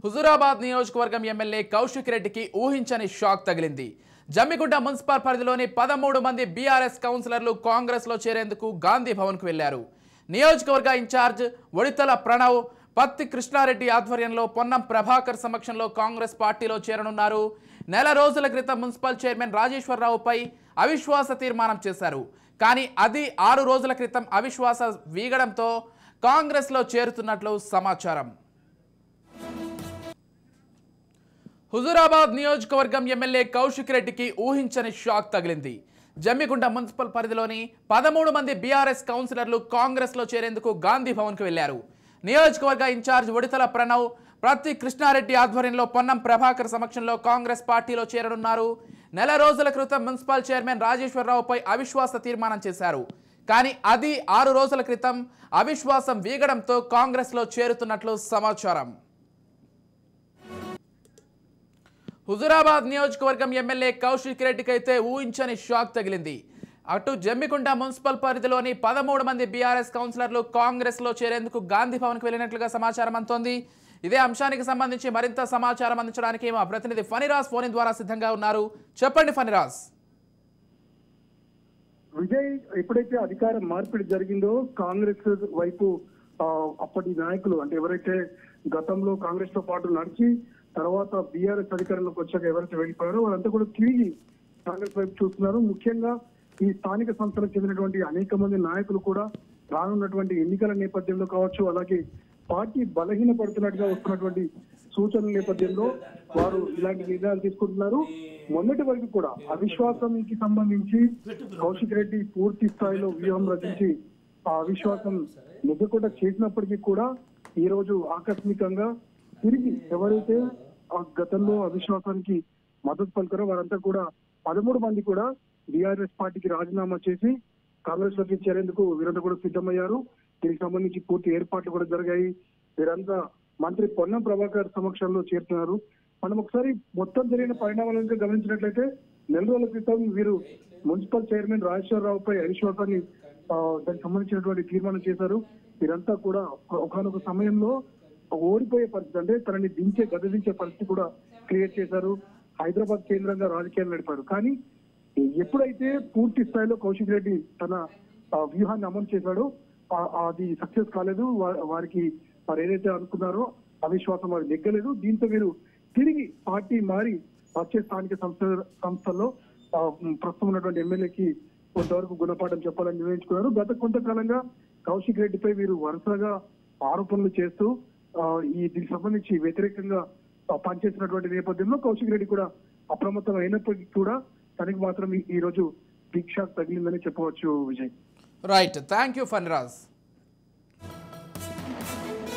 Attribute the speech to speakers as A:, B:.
A: హుజూరాబాద్ నియోజకవర్గం ఎమ్మెల్యే కౌశిక్ రెడ్డికి ఊహించని షాక్ తగిలింది. జమ్మిగుంట మున్సిపల్ పరిధిలోని 13 మంది బీఆర్ఎస్ కౌన్సిలర్లు కాంగ్రెస్లో చేరేందుకు గాంధీ భవన్కు వెళ్లారు. నియోజకవర్గ ఇన్ఛార్జ్ ఒడితల ప్రణవ్, పత్తి కృష్ణారెడ్డి ఆధ్వర్యంలో పొన్నం ప్రభాకర్ సమక్షంలో కాంగ్రెస్ పార్టీలో చేరనున్నారు. నెల రోజుల క్రితం మున్సిపల్ చైర్మన్ రాజేశ్వరరావుపై అవిశ్వాస తీర్మానం చేశారు. కానీ అది 6 రోజుల క్రితం అవిశ్వాస వీగడంతో కాంగ్రెస్లో చేరుతున్నట్లు సమాచారం. హుజూరాబాద్ నియోజకవర్గం ఎమ్మెల్యే కౌశిక్ రెడ్డికి ఊహించని షాక్ తగిలింది. జమ్మిగుంట మున్సిపల్ పరిధిలోని 13 మంది బీఆర్ఎస్ కౌన్సిలర్లు కాంగ్రెస్లో చేరేందుకు గాంధీ భవన్కు వెళ్లారు. నియోజకవర్గ ఇన్ఛార్జ్ ఒడితల ప్రణవ్, పత్తి కృష్ణారెడ్డి ఆధ్వర్యంలో పొన్నం ప్రభాకర్ సమక్షంలో కాంగ్రెస్ పార్టీలో చేరనున్నారు. నెల రోజుల క్రితం మున్సిపల్ చైర్మన్ రాజేశ్వరరావుపై అవిశ్వాస తీర్మానం చేశారు. కానీ అది 6 రోజుల క్రితం అవిశ్వాసం వీగడంతో కాంగ్రెస్లో చేరుతున్నట్లు సమాచారం. హుజూరాబాద్ నియోజకవర్గం ఎమ్మెల్యే కౌశిక్ రెడ్డికి అయితే ఊహించని షాక్ తగిలింది. అటు జమ్మిగుంట మున్సిపల్ పరిధిలోని 13 మంది బీఆర్ఎస్ కౌన్సిలర్లు కాంగ్రెస్లో చేరేందుకు గాంధీ భవన్కు వెళ్లినట్లుగా సమాచారం అందుతోంది. ఇదే అంశానికి సంబంధించి మరింత సమాచారం అందించడానికి మా ప్రతినిధి ఫణిరాజ్ ఫోన్ ద్వారా సిద్ధంగా ఉన్నారు. చెప్పండి ఫణిరాజ్.
B: విజయ్, ఎప్పుడైతే అధికార మార్పిడి జరిగిందో కాంగ్రెస్ వైపు అప్పటి నాయకులు అంటే ఎవరైతే గతంలో కాంగ్రెస్ తో పాటు నడిచి తర్వాత బీఆర్ఎస్ అధికారంలోకి వచ్చాక ఎవరైతే వెళ్ళిపోయారో వాళ్ళంతా కూడా తిరిగి కాంగ్రెస్ వైపు చూస్తున్నారు. ముఖ్యంగా ఈ స్థానిక సంస్థలకు చెందినటువంటి అనేక మంది నాయకులు కూడా రానున్నటువంటి ఎన్నికల నేపథ్యంలో కావచ్చు, అలాగే పార్టీ బలహీనపడుతున్నట్టుగా వస్తున్నటువంటి సూచనల నేపథ్యంలో వారు ఇలాంటి నిర్ణయాలు తీసుకుంటున్నారు. మొన్నటి వరకు కూడా అవిశ్వాసానికి సంబంధించి కౌశిక్ రెడ్డి పూర్తి స్థాయిలో వ్యూహం రచించి ఆ అవిశ్వాసం నిజకుండా చేసినప్పటికీ కూడా ఈ రోజు ఆకస్మికంగా తిరిగి ఎవరైతే గతంలో అవిశ్వాసానికి మద్దతు పలికారో వారంతా కూడా 13 మంది కూడా బీఆర్ఎస్ పార్టీకి రాజీనామా చేసి కాంగ్రెస్ లోకి చేరేందుకు వీరంతా కూడా సిద్ధమయ్యారు. దీనికి సంబంధించి పూర్తి ఏర్పాట్లు కూడా జరిగాయి. వీరంతా మంత్రి పొన్నం ప్రభాకర్ సమక్షంలో చేరుతున్నారు. మనం ఒకసారి మొత్తం జరిగిన పరిణామాలను గమనించినట్లయితే నెల రోజుల క్రితం వీరు మున్సిపల్ చైర్మన్ రాజేశ్వరరావుపై అవిశ్వాసాన్ని దానికి సంబంధించినటువంటి తీర్మానం చేశారు. వీరంతా కూడా ఒకనొక సమయంలో ఓడిపోయే పరిస్థితి, అంటే తనని గదించే పరిస్థితి కూడా క్రియేట్ చేశారు. హైదరాబాద్ కేంద్రంగా రాజకీయాలు నడిపారు. కానీ ఎప్పుడైతే పూర్తి స్థాయిలో కౌశిక్ రెడ్డి తన వ్యూహాన్ని అమలు చేశాడో అది సక్సెస్ కాలేదు. వారికి వారు ఏదైతే అనుకున్నారో అవిశ్వాసం వారు నెగ్గలేదు. దీంతో వీరు తిరిగి పార్టీ మారి వచ్చే స్థానిక సంస్థల్లో ప్రస్తుతం ఉన్నటువంటి ఎమ్మెల్యేకి కొంతవరకు గుణపాఠం చెప్పాలని నిర్ణయించుకున్నారు. గత కొంతకాలంగా కౌశిక్ రెడ్డిపై వీరు వరుసగా ఆరోపణలు చేస్తూ దీనికి సంబంధించి వ్యతిరేకంగా పనిచేసినటువంటి నేపథ్యంలో కౌశిక్ రెడ్డి కూడా అప్రమత్తం అయినప్పటికీ కూడా తనకి మాత్రం ఈ రోజు బిగ్ షాక్ తగిలిందని చెప్పవచ్చు. Vijay,
A: right, thank you Phaniraj.